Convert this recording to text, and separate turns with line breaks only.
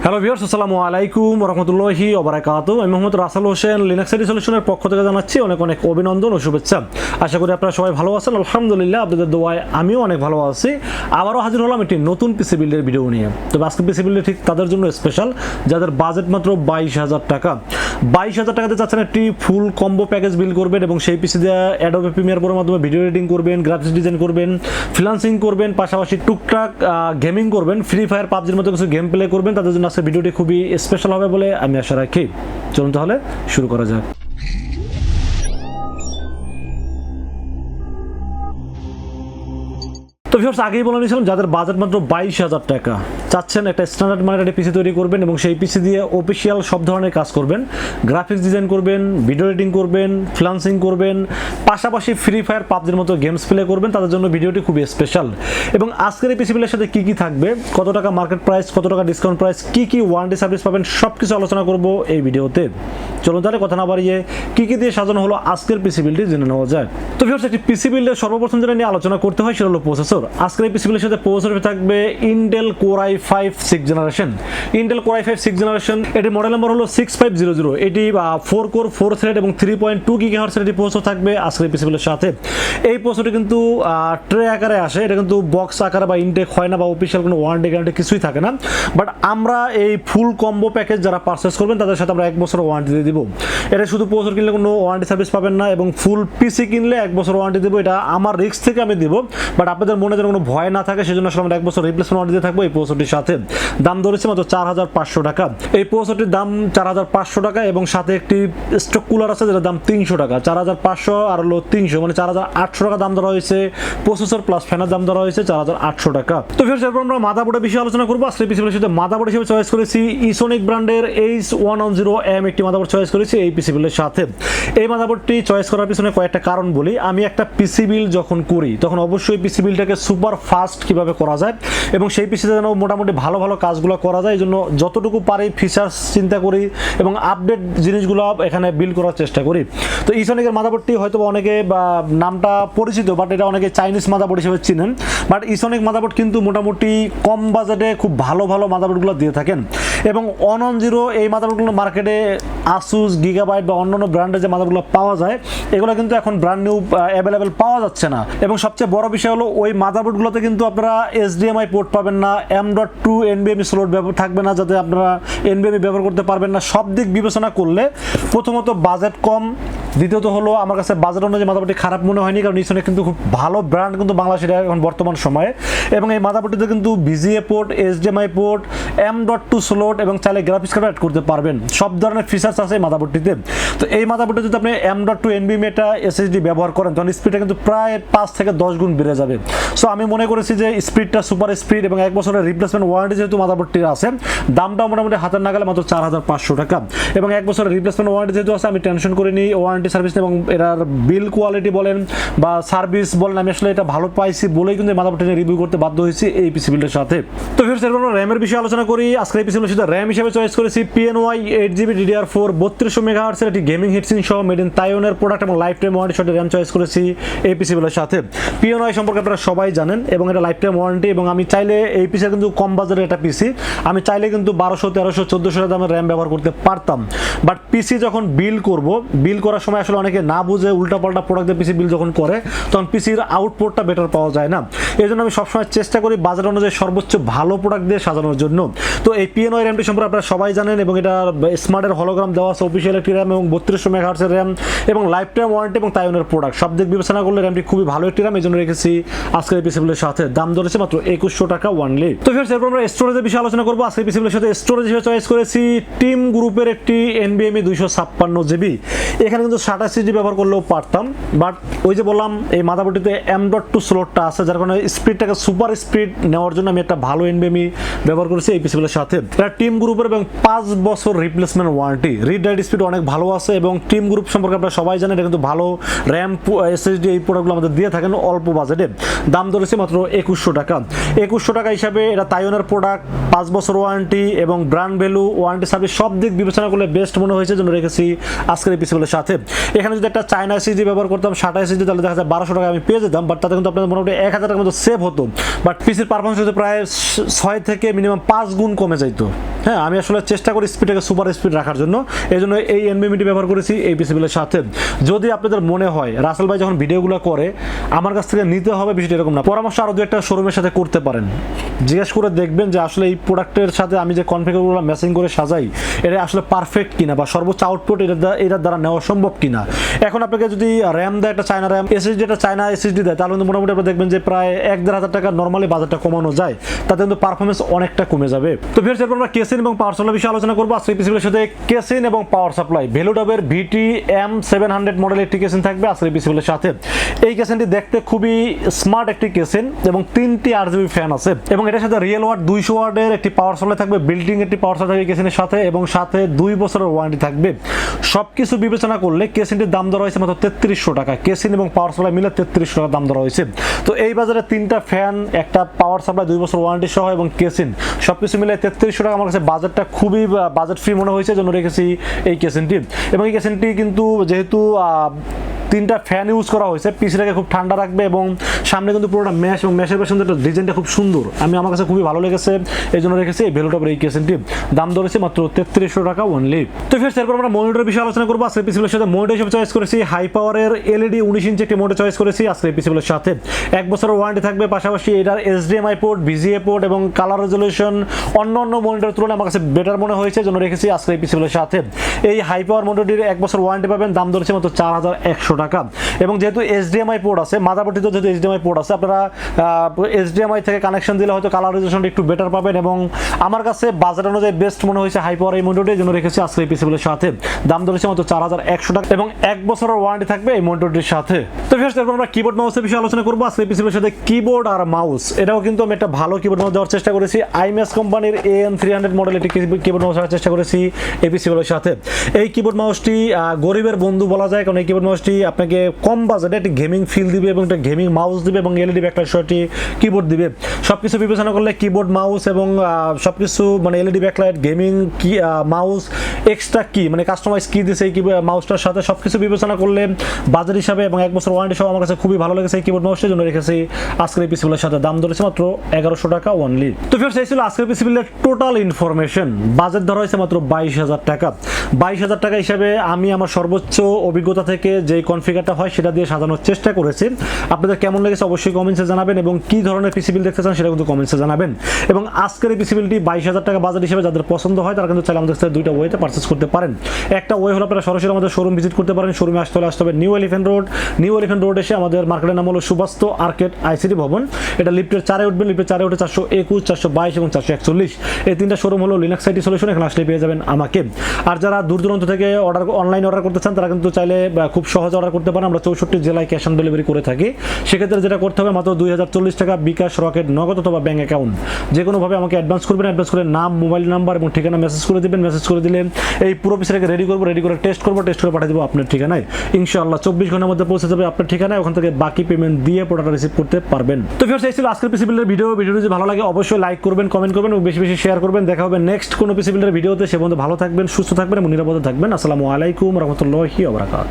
Hello viewers, আসসালামু আলাইকুম ওয়া রাহমাতুল্লাহি ওয়া বারাকাতুহু। আমি মোহাম্মদ রাসেল হোসেন, লিনাক্স আইডি সলিউশনের পক্ষ থেকে জানাচ্ছি অনেক অনেক অভিনন্দন ও শুভেচ্ছা। আশা করি আপনারা সবাই ভালো আছেন। আলহামদুলিল্লাহ, আপনাদের দোয়ায় আমিও অনেক ভালো আছি। আবারও হাজির হলাম একটি নতুন পিসি বিল্ডের ভিডিও নিয়ে। তবে আজকে পিসি বিল্ডে ঠিক তাদের জন্য স্পেশাল যাদের বাজেট মাত্র 22,000 টাকা। 22,000 টাকাতে চাচ্ছেন একটি ফুল কম্বো প্যাকেজ বিল্ড করবেন এবং সেই পিসি দিয়ে অ্যাডোবে প্রিমিয়ার প্রোর মাধ্যমে ভিডিও এডিটিং করবেন, গ্রাফিক্স ডিজাইন করবেন, ফ্রিল্যান্সিং করবেন, পাশাপাশি টুকটাক গেমিং করবেন, ফ্রি ফায়ার পাবজির মতো কিছু গেম প্লে করবেন। তাদের জন্য আজকে ভিডিওটি খুবই স্পেশাল হবে বলে আমি আশা রাখি। চলুন তাহলে শুরু করা যাক। তো ভিউয়ার্স, আগেই বলে নিয়েছিলাম যাদের বাজেট মাত্র 22,000 টাকা চাচ্ছেন একটা স্ট্যান্ডার্ড মানের একটা পিসি তৈরি করবেন এবং সেই পিসি দিয়ে অফিসিয়াল সব ধরনের কাজ করবেন, গ্রাফিক্স ডিজাইন করবেন, ভিডিও এডিটিং করবেন, ফ্রিল্যান্সিং করবেন, পাশাপাশি ফ্রি ফায়ার পাবজির মতো গেমস প্লে করবেন, তাদের জন্য ভিডিওটি খুবই স্পেশাল। এবং আজকের এই পিসি বিলের সাথে কি কি থাকবে, কত টাকা মার্কেট প্রাইস, কত টাকা ডিসকাউন্ট প্রাইস, কি কি ওয়ারেন্টি সার্ভিস পাবেন, সব কিছু আলোচনা করব এই ভিডিওতে। চলুন তাহলে কথা না বাড়িয়ে কি কি দিয়ে সাজানো হলো আজকের পিসি বিলটি জেনে নেওয়া যায়। তো ভিউয়ার্স, একটি পিসি বিল্ডের সর্বপ্রথম যেটা নিয়ে আলোচনা করতে হয় সেটা হলো প্রসেসর। আজকের এই পিসি বিলের সাথে প্রসেসর থাকবে Intel core i5 6th generation. Intel core i5 6th generation, এটির মডেল নাম্বার হলো 6500। এটি 4 কোর 4 থ্রেড এবং 3.2 GHz এর প্রসেসর থাকবে আজকের এই পিসি বিলের সাথে। এই প্রসেসরটি কিন্তু ট্রে আকারে আসে, এটা কিন্তু বক্স আকারে বা ইনটেক হয় না বা অফিসিয়াল কোনো ওয়ারেন্টি গ্যারান্টি কিছুই থাকে না। বাট আমরা এই ফুল কম্বো প্যাকেজ যারা পারচেস করবেন তাদের সাথে আমরা 1 বছর ওয়ারেন্টি দিয়ে দিব। এটা শুধু প্রসেসর কিনলে কোনো ওয়ারেন্টি সার্ভিস পাবেন না এবং ফুল পিসি কিনলে 1 বছর ওয়ারেন্টি দেবো। এটা আমার রিস্ক থেকে আমি দিব, বাট আপনাদের মনে যেন কোনো ভয় না থাকে সেজন্য আসলে আমরা 1 বছর রিপ্লেসমেন্ট ওয়ারেন্টি দিয়ে থাকবো এই প্রসেসরটির সাথে। দাম ধরেছে মাত্র 4,500 টাকা। এই প্রসেসরটির দাম 4,500 টাকা এবং সাথে একটি স্টক কুলার আছে যেটার দাম 300 টাকা। 4,500 আর হলো 300 মানে 4,800 টাকা দাম ধরা হয়েছে। প্রসেসর প্লাস ফ্যানের দাম ধরা হয়েছে 4,800 টাকা। তো ফির এরপর আমরা মাদারবোর্ডের বিষয়ে আলোচনা করবো। আজকে পিসিবিলের সাথে মাদারবোর্ড হিসেবে চয়েস করেছি ইসোনিক ব্র্যান্ডের H110M একটি মাদারবোর্ড চয়েস করেছি এই পিসিবিলের সাথে। এই মাদারবোর্ডটি চয়েস করার পিছনে কয়েকটা কারণ বলি। আমি একটা পিসি বিল যখন করি তখন অবশ্যই পিসি বিলটাকে সুপার ফাস্ট কিভাবে করা যায় এবং সেই পিসিতে যেন মোটামুটি ভালো ভালো কাজগুলো করা যায়, এই জন্য যতটুকু পারি ফিচার্স চিন্তা করি এবং আপডেট জিনিসগুলো এখানে বিল্ড করার চেষ্টা করি। তো ইসোনিকের মাদারবোর্ডটি হয়তো অনেকে নামটা পরিচিত, বাট এটা অনেকে চাইনিজ মাদারবোর্ড হিসেবে চিনেন। বাট ইসোনিক মাদারবোর্ড কিন্তু মোটামুটি কম বাজেটে খুব ভালো ভালো মাদারবোর্ডগুলো দিয়ে থাকেন এবং 110 এই মাদারবোর্ডগুলো মার্কেটে আসুস, গিগাবাইট বা অন্যান্য ব্র্যান্ডের যে মাদারবোর্ডগুলো পাওয়া যায় এগুলো কিন্তু এখন ব্র্যান্ড নিউ অ্যাভেলেবেল পাওয়া যাচ্ছে না। এবং সবচেয়ে বড় বিষয় হলো ওই মাদারবোর্ডগুলোতে কিন্তু আপনারা HDMI পোর্ট পাবেন না, M.2 NVMe স্লট থাকবে না, যাতে আপনারা NVMe ব্যবহার করতে পারবেন না। সব দিক বিবেচনা করলে প্রথমত বাজেট কম, দ্বিতীয়ত হলো আমার কাছে বাজেট অনুযায়ী মাদারবোর্ডটি খারাপ মনে হয়নি, কারণ ইসোনিক কিন্তু খুব ভালো ব্র্যান্ড কিন্তু বাংলাদেশের এখন বর্তমান সময়ে। এবং এই মাদারবোর্ডটিতে কিন্তু VGA port, HDMI port, M.2 slot এবং চাইলে গ্রাফিক্স কার্ড অ্যাড করতে পারবেন। সব ধরনের ফিচার্স আছে এই মাদারবোর্ডটিতে। তো এই মাদারবোর্ডে যদি আপনি M.2 NVMe একটা SSD ব্যবহার করেন তখন স্পিডটা কিন্তু প্রায় 5 থেকে 10 গুণ বেড়ে যাবে। সো আমি মনে করেছি যে স্পিডটা সুপার স্পিড এবং 1 বছরের রিপ্লেসমেন্ট ওয়ারেন্টি যেহেতু মাদারবোর্ডটির আছে, দামটাও মোটামুটি হাতের নাগালে মাত্র 4,500 টাকা এবং 1 বছরের রিপ্লেসমেন্ট ওয়ারেন্টি যেহেতু আছে, আমি টেনশন করিনি ওয়ারেন্টি সার্ভিস এবং এটার বিল কোয়ালিটি বলেন বা সার্ভিস বলেন, আমি আসলে এটা ভালো পাইছি বলেই কিন্তু মাদারবোর্ডটি রিভিউ করতে বাধ্য হয়েছি এই পিসি বিল্ডের সাথে। তো ফির এরপর আমরা র্যামের বিষয়ে আলোচনা করি। আজকে এই পিসি বিল্ডের সাথে র্যাম হিসেবে চয়েস করেছি PNY 8GB DDR4 3200 MHz এর একটি গেমিং হিটসিং সহ মেড ইন তাইওয়ানের প্রোডাক্ট এবং লাইফ টাইম ওয়ারেন্টি সহ র্যাম চয়েস করেছি এই পিসি বিল্ডের সাথে। PNY সম্পর্কে আপনারা সবাই জানেন এবং এটা লাইফ টাইম ওয়ারেন্টি এবং আমি চাইলে এই পিসি কিন্তু কম বাজারের একটা পিসি, আমি চাইলে কিন্তু 1200, 1300, 1400 দামের র্যাম ব্যবহার করতে পারতাম। বাট পিসি যখন বিল করব, বিল করার সময় আসলে অনেকে না বুঝে উল্টাপাল্টা প্রোডাক্ট দিয়ে পিসি বিল যখন করে তখন পিসির আউটপুটটা বেটার পাওয়া যায় না। এই জন্য আমি সবসময় চেষ্টা করি বাজার অনুযায়ী সর্বোচ্চ ভালো প্রোডাক্ট দিয়ে সাজানোর জন্য। তো এই PNY র্যামটি সম্পর্কে আপনারা সবাই জানেন এবং এটা স্মার্টের হলোগ্রাম দেওয়া আছে, অফিসিয়াল একটি র্যাম এবং 3200 MHz এর র্যাম এবং লাইফ টাইম ওয়ারেন্টি এবং তাইওয়ানের প্রোডাক্ট সব দিক বিবেচনা করলে র্যামটি খুবই ভালো একটি র্যাম, এই জন্য রেখেছি আজকের এই পিসি বিলের সাথে। দাম ধরেছে মাত্র 2100 টাকা ওয়ানলি। তো ফির এরপর আমরা স্টোরেজের বিষয়ে আলোচনা করবো। আজকের পিসি বিলের সাথে স্টোরেজ হিসেবে চয়েস করেছি টিম গ্রুপের একটি NVMe 256GB। এখানে কিন্তু 27GB ব্যবহার করলেও পারতাম, বাট ওই যে বললাম এই মাদারবোর্ডটিতে M.2 স্লটটা আছে, যার কারণে স্পিডটাকে সুপার স্পিড নেওয়ার জন্য আমি একটা ভালো NVMe ব্যবহার করেছি এই পিসি বিলের সাথে। এটা টিম গ্রুপের এবং 5 বছর replacement warranty, read write speed অনেক ভালো আছে এবং টিম গ্রুপ সম্পর্কে আপনারা সবাই জানেন এটা কিন্তু ভালো র্যাম SSD এই প্রোডাক্টগুলো আমাদের দিয়ে থাকেন অল্প বাজেটে। দাম ধরেছে মাত্র 2100 টাকা। 2100 টাকা হিসাবে এটা তাইওয়ানের প্রোডাক্ট, 5 বছর ওয়ারেন্টি এবং ব্র্যান্ড ভ্যালু, ওয়ারেন্টি সার্ভিস সব দিক বিবেচনা করলে বেস্ট মনে হয়েছে, জন্য রেখেছি আজকের এই পিসি বিলের সাথে। এখানে যদি একটা চায়না এসএসডি ব্যবহার করতাম SATA এসএসডি তাহলে দেখা যায় 1200 টাকা আমি পেয়ে যেতাম, বাট তাতে কিন্তু আপনাদের মোটামুটি 1000 টাকার মতো সেভ হতো, বাট পিসির পারফরমেন্স হতে প্রায় 6 থেকে মিনিমাম 5 গুণ কমে যাইতো। হ্যাঁ, আমি আসলে চেষ্টা করি স্পিডটাকে সুপার স্পিড রাখার জন্য, এই জন্য এই NVMe ব্যবহার করেছি এই পিসিগুলোর সাথে। যদি আপনাদের মনে হয় রাসেল ভাই যখন ভিডিওগুলো করে আমার কাছ থেকে নিতে হবে, বিষয়টা এরকম না, পরামর্শ আরও দু একটা শোরুমের সাথে করতে পারেন, জিজ্ঞেস করে দেখবেন যে আসলে এই প্রোডাক্টের সাথে আমি যে কনফিগারগুলো ম্যাচিং করে সাজাই এটা আসলে পারফেক্ট কিনা বা সর্বোচ্চ আউটপুট এটার দ্বারা নেওয়া সম্ভব কিনা। এখন আপনাকে যদি র্যাম দেয় একটা চায়না র্যাম, এসএসডি একটা চায়না এসএসডি দেয়, তাহলে কিন্তু মোটামুটি আপনারা দেখবেন যে প্রায় 1-1500 টাকা নর্মালি বাজারটা কমানো যায়, তাতে কিন্তু পারফরমেন্স অনেকটা কমে যাবে। তো ভিউয়ার্স, এরপর আমরা কেসিন এবং পাওয়ার সাপ্লাই বিষয়ে আলোচনা করবো। আজকে পিসিগুলোর সাথে কেসিন এবং পাওয়ার সাপ্লাই ভ্যালুডবের VT-M700 মডেলের একটি কেসিন থাকবে আজকে পিসিগুলোর সাথে। এই কেসিনটি দেখতে খুবই স্মার্ট একটি কেসিন এবং 3টি RGB ফ্যান আছে, এবং এটার সাথে রিয়েল ওয়াট 200 ওয়াটের একটি পাওয়ার সাপ্লাই থাকবে, বিল্ডিং একটি পাওয়ার সাপ্লাই থাকবে কেসিনের সাথে, এবং সাথে 2 বছরের ওয়ারেন্টি থাকবে। সবকিছু বিবেচনা করলে কেসিনটির দাম ধরা হয়েছে মাত্র 3300 টাকা। কেসিন এবং পাওয়ার সাপ্লাই মিলে 3300 টাকা দাম ধরা হয়েছে। তো এই বাজারে 3টা ফ্যান, একটা পাওয়ার সাপ্লাই, 2 বছর ওয়ারেন্টি সহ এবং কেসিন সবকিছু মিলে 3300 টাকা। আমার কাছে বাজেটটা খুবই বাজেট ফ্রি মনে হয়েছে, জন্য রেখেছি এই কেসিনটি। এবং এই কেসিনটি কিন্তু যেহেতু 3টা ফ্যান ইউজ করা হয়েছে, পিসিটাকে খুব ঠান্ডা রাখবে, এবং সামনে কিন্তু পুরোটা ম্যাশ, এবং ম্যাশের পেছনে ডিজাইনটা খুব সুন্দর, আমার কাছে খুবই ভালো লেগেছে, এই জন্য রেখেছি এই ভ্যালুটপের এই কেসিনটি। দাম ধরেছে মাত্র 3300 টাকা অনলি। তো ফির এরপর আমরা মনিটরের বিষয়ে আলোচনা করবো। আজকে পিসিগুলোর সাথে মনিটর হিসেবে চয়েস করেছি হাই পাওয়ারের LED 19 ইঞ্চি একটি মনিটর চয়েস করেছি আজকে পিসিগুলোর সাথে। 1 বছরের ওয়ারেন্টি থাকবে, পাশাপাশি এটার HDMI পোর্ট, VGA পোর্ট এবং কালার রেজলিউশন অন্য মনিটরের তুলনায় আমার কাছে বেটার মনে হয়েছে, জন্য রেখেছি আজকে পিসিগুলোর সাথে। এই হাই পাওয়ার মনিটরটির 1 বছর ওয়ারেন্টি পাবেন, দাম ধরেছে মাত্র 4100 টাকা। এবং যেহেতু HDMI পোর্ট আছে, মাদারবোর্ডটিতে যেহেতু HDMI পোর্ট আছে, আপনারা HDMI থেকে কানেকশন দিলে হয়তো কালার রেজলিউশনটা একটু বেটার পাবেন, এবং আমার কাছে বাজেট অনুযায়ী বেস্ট মনে হয়েছে হাই পাওয়ার এই মনিটরটির জন্য রেখেছি আজকে এই পিসিগুলোর সাথে। দাম ধরেছে মাত্র 4100 টাকা, এবং 1 বছরের ওয়ারেন্টি থাকবে এই মনিটরটির সাথে। তো ফির এরপর আমরা কিবোর্ড মাউসের বিষয়ে আলোচনা করবো আজকে পিসিগুলোর সাথে। কিবোর্ড আর মাউস, এটাও কিন্তু আমি একটা ভালো কিবোর্ড মাউস দেওয়ার চেষ্টা করেছি। Imice কোম্পানির AM300 মডেল একটি কিবোর্ড মাউস দেওয়ার চেষ্টা করেছি এই পিসিগুলোর সাথে। এই কিবোর্ড মাউসটি গরিবের বন্ধু বলা যায়, কারণ এই কিবোর্ড মাউসটি আপনাকে কম বাজেটে একটি গেমিং ফিল দিবে, এবং একটা গেমিং মাউস দিবে, এবং LED ব্যাকলাইট সহ একটি কিবোর্ড দিবে। সবকিছু বিবেচনা করলে কিবোর্ড, মাউস এবং সবকিছু মানে LED ব্যাকলাইট, গেমিং কি মাউস, এক্সট্রা কি মানে কাস্টমাইজ কি দিয়েছে এই মাউসটার সাথে, সবকিছু বিবেচনা করলে বাজার হিসাবে এবং 1 বছর ওয়ারেন্টি সহ আমার কাছে খুবই ভালো লেগেছে এই কিবোর্ড মাউসের জন্য রেখেছি আজকের এই পিসিগুলোর সাথে। দাম ধরেছে মাত্র 1100 টাকা অনলি। তো ফির এই ছিল আজকের পিসিগুলোর টোটাল ইনফরমেশন। বাজেট ধরা হয়েছে মাত্র 22000 টাকা। 22000 টাকা হিসাবে আমি আমার সর্বোচ্চ অভিজ্ঞতা থেকে যে কনফিগারটা হয় সেটা দিয়ে সাজানোর চেষ্টা করেছি। আপনাদের কেমন লেগেছে অবশ্যই কমেন্টসে জানাবেন, এবং কি ধরনের পিসিবিল দেখতে চান সেটা কিন্তু কমেন্টসে জানাবেন। এবং আজকের এই পিসিবিলটি 22000 টাকা বাজেট হিসেবে যাদের পছন্দ হয় তারা কিন্তু চাইলে আমাদের সাথে 2টা ওয়েতে পারচেস করতে পারেন। একটা ওয়ে হলো আপনারা সরাসরি আমাদের শোরুম ভিজিট করতে পারেন। শোরুমে আসতে হবে নিউ এলিফ্যান্ট রোড এসে আমাদের মার্কেটের নাম হলো সুবাস্তু আর্কেড ICT ভবন। এটা লিফটের 4-এ উঠবেন, লিফটের 4-এ উঠে 421, 422 এবং 441 এই 3টা শোরুম হলো লিনাক্স IT সলিউশন। এখানে আসলে পেয়ে যাবেন আমাকে। আর যারা দূর দূরান্ত থেকে অনলাইন অর্ডার করতে চান তারা কিন্তু চাইলে খুব সহজে অর্ডার করতে পারেন। আমরা 64 জেলায় ক্যাশ অন ডেলিভারি করে থাকি। সেক্ষেত্রে যেটা করতে হবে মাত্র 2040 টাকা বিকাশ, রকেট, নগদ অথবা ব্যাংক অ্যাকাউন্ট যে কোনোভাবে আমাকে অ্যাডভান্স করবেন। অ্যাডভান্স করে নাম, মোবাইল নাম্বার এবং ঠিকানা মেসেজ করে দিবেন। মেসেজ করে দিলে এই পুরো পিসটাকে রেডি করে টেস্ট করে পাঠিয়ে দেবো আপনার ঠিকানায়। ইনশাআল্লাহ 24 ঘন্টার মধ্যে পৌঁছে যাবে আপনার ঠিকানায়। ওখান থেকে বাকি পেমেন্ট দিয়ে প্রোডাক্টটা রিসিভ করতে পারবেন। তো ভিউয়ার্স, এই ছিল আজকের পিসি বিল্ডের ভিডিওটি যদি ভালো লাগে অবশ্যই লাইক করবেন, কমেন্ট করবেন এবং বেশি বেশি শেয়ার করবেন। দেখা হবে নেক্সট কোনো পিসি বিল্ডের ভিডিওতে। সে পর্যন্ত ভালো থাকবেন, সুস্থ থাকবেন এবং নিরাপদে থাকবেন। আসসালামু আলাইকুম রহমতুল্লাহি ওয়া বারাকাতুহু।